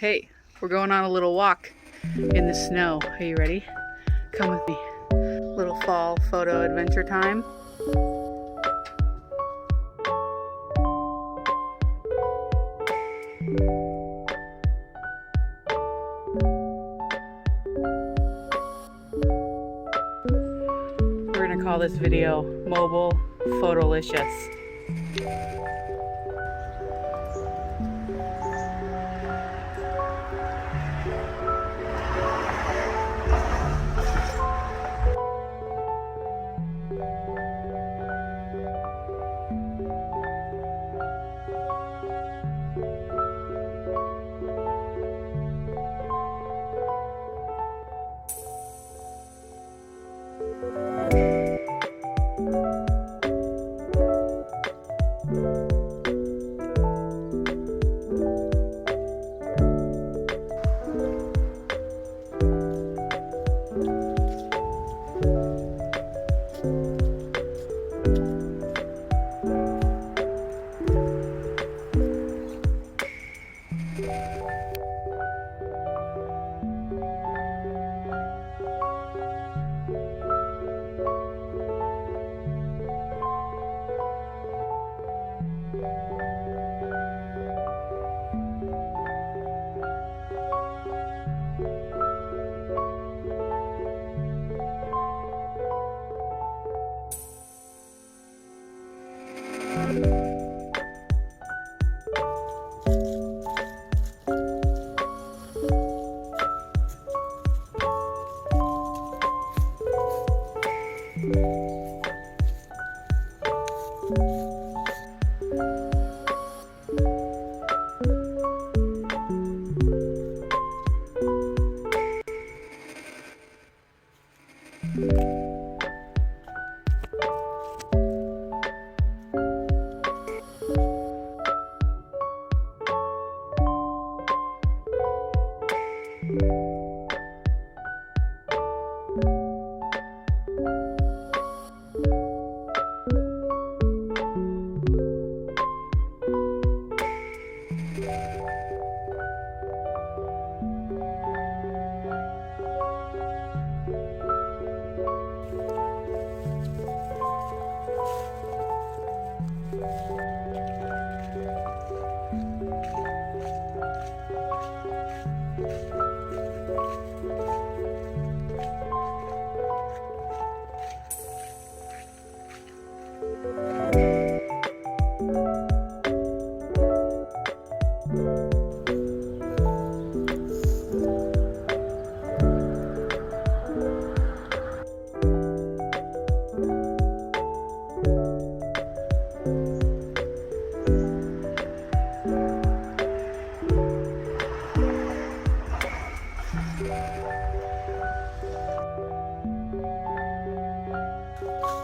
Hey, we're going on a little walk in the snow. Are you ready? Come with me. Little fall photo adventure time. We're gonna call this video Mobile Photolicious.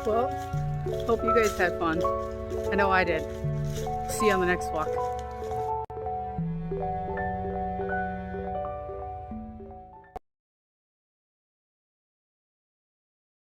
Well, hope you guys had fun. I know I did. See you on the next walk.